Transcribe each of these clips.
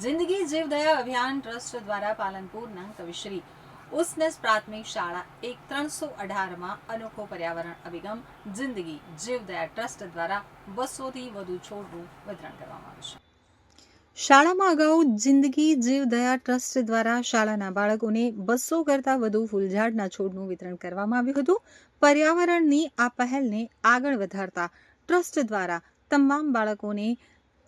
जिंदगी जीवदया अभियान ट्रस्ट द्वारा पालनपुर कविश्री उस्नेस प्राथमिक शाळा 318 अनोखो पर्यावरण अभिगम जिंदगी जीवदया ट्रस्ट द्वारा 200 થી વધુ છોડનું વિતરણ કરવામાં આવ્યું છે। શાળામાં અગાઉ જિંદગી જીવદયા ટ્રસ્ટ દ્વારા શાળાના બાળકોને 200 કરતાં વધુ ફૂલઝાડના છોડનું વિતરણ કરવામાં આવ્યું હતું। પર્યાવરણની આ પહેલને આગળ વધારતા ટ્રસ્ટ દ્વારા તમામ બાળકોને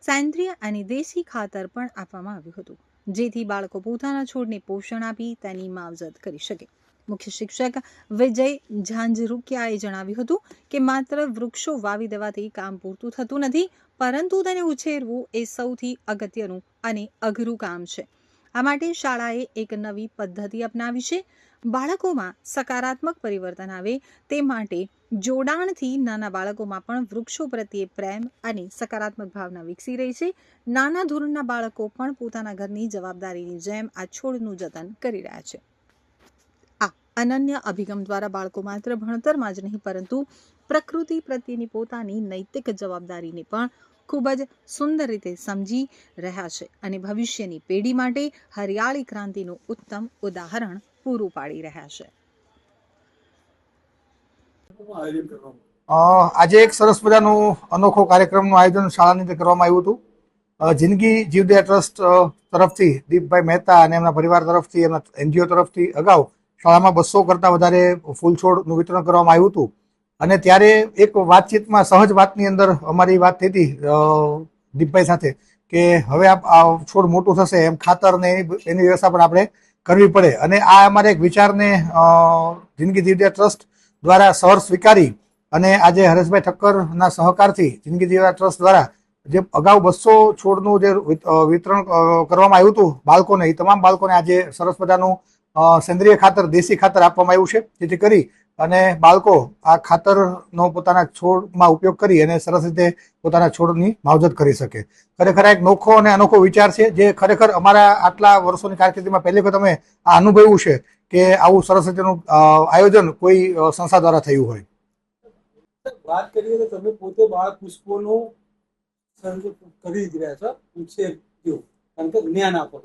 સેન્દ્રિય અને દેશી ખાતર પણ આપવામાં આવ્યું હતું, જેથી બાળકો પોતાના છોડને પોષણ આપી તેની માવજત કરી શકે। મુખ્ય શિક્ષક વિજય ઝાંઝરુકિયાએ જણાવ્યું હતું કે માત્ર વૃક્ષો વાવી દેવાથી કામ પૂરતું થતું નથી, પરંતુ તેને ઉછેરવું એ સૌથી અગત્યનું અને અઘરું કામ છે। આ માટે શાળાએ એક નવી પદ્ધતિ અપનાવી છે। બાળકોમાં સકારાત્મક પરિવર્તન આવે તે માટે જોડાણથી નાના બાળકોમાં પણ વૃક્ષો પ્રત્યે પ્રેમ અને સકારાત્મક ભાવના વિકસી રહી છે। નાના ધોરણના બાળકો પણ પોતાના ઘરની જવાબદારીની જેમ આ છોડનું જતન કરી રહ્યા છે। આ અનન્ય અભિગમ દ્વારા બાળકો માત્ર ભણતરમાં જ નહીં, પરંતુ પ્રકૃતિ પ્રત્યેની પોતાની નૈતિક જવાબદારીને પણ ખૂબ જ સુંદર રીતે સમજી રહ્યા છે અને ભવિષ્યની પેઢી માટે હરિયાળી ક્રાંતિનું ઉત્તમ ઉદાહરણ પૂરું પાડી રહ્યા છે। આજે એક સરસ મજાનું અનોખો કાર્યક્રમનું આયોજન શાળાની અંદર કરવામાં આવ્યું હતું। જિંદગી જીવદયા ટ્રસ્ટ તરફથી દીપભાઈ મહેતા અને એમના પરિવાર તરફથી, એમના એનજીઓ તરફથી અગાઉ શાળામાં 200 કરતાં વધારે ફૂલ છોડનું વિતરણ કરવામાં આવ્યું હતું અને ત્યારે એક વાતચીતમાં સહજ વાતની અંદર અમારી વાત થઈ હતી દીપભાઈ સાથે કે હવે આ છોડ મોટું થશે એમ ખાતર ને એની વ્યવસ્થા પણ આપણે કરવી પડે અને આ અમારે એક વિચારને જિંદગી જીવદયા ટ્રસ્ટ દ્વારા સહર સ્વીકારી અને આજે હરેશભાઈ ઠક્કરના સહકારથી જિંદગી જીવદયા ટ્રસ્ટ દ્વારા જે અગાઉ 200 છોડનું જે વિતરણ કરવામાં આવ્યું હતું બાળકોને, એ તમામ બાળકોને આજે સરસ મજાનું સેન્દ્રિય ખાતર, દેશી ખાતર આપવામાં આવ્યું છે, જેથી કરી અને બાળકો આ ખાતરનો પોતાના છોડમાં ઉપયોગ કરી અને સરસ રીતે પોતાના છોડની માવજત કરી શકે। ખરેખર એક નોખો અને અનોખો વિચાર છે, જે ખરેખર અમારા આટલા વર્ષોની કારકિર્દીમાં પહેલી વખત અમે આ અનુભવ્યું છે કે આવું સરસ રીતેનું આયોજન કોઈ સંસ્થા દ્વારા થયું હોય। વાત કરીએ તો તમે પોતે બાળ પુષ્પોનું કરી જ રહ્યા છો, ઉછેર થયો, કારણ કે જ્ઞાન આપો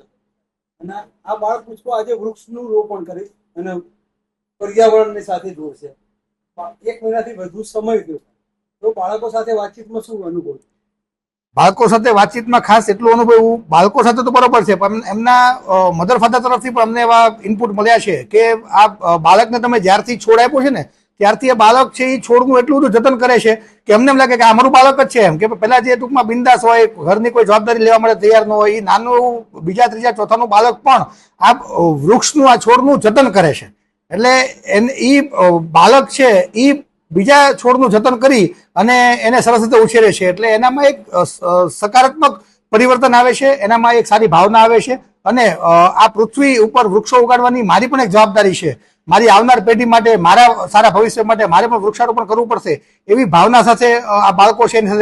અને આ બાળ પુષ્પો આજે વૃક્ષનું રોપણ કરી અને પર્યાવરણની સાથે જોડશે। 1 મહિનાથી વધુ સમય થયો, તો બાળકો સાથે વાતચીતમાં શું અનુભવ? બાળકો સાથે વાતચીતમાં ખાસ એટલું અનુભવ્યું, બાળકો સાથે તો બરોબર છે, પણ એમના મધર ફાધર તરફથી પણ અમને એવા ઇનપુટ મળ્યા છે કે આ બાળકને તમે જ્યારથી છોડ આપ્યો છે ને ત્યારથી એ બાળક છે એ છોડનું એટલું બધું જતન કરે છે કે એમને એમ લાગે કે આ અમારું બાળક જ છે, એમ કે પહેલા જે ટૂંકમાં બિંદાસ હોય, ઘરની કોઈ જવાબદારી લેવા માટે તૈયાર ન હોય, એ નાનું બીજા ત્રીજા ચોથાનું બાળક પણ આ વૃક્ષનું, આ છોડનું જતન કરે છે। એટલે એ બાળક છે એ બીજા છોડનું જતન કરી અને એને સરસ રીતે ઉછેરે છે। એટલે એનામાં એક સકારાત્મક પરિવર્તન આવે છે, એનામાં એક સારી ભાવના આવે છે અને આ પૃથ્વી ઉપર વૃક્ષો ઉગાડવાની મારી પણ એક જવાબદારી છે। મારી આવનાર પેઢી માટે, મારા સારા ભવિષ્ય માટે મારે પણ વૃક્ષારોપણ કરવું પડશે, એવી ભાવના સાથે આ બાળકો છે એની સાથે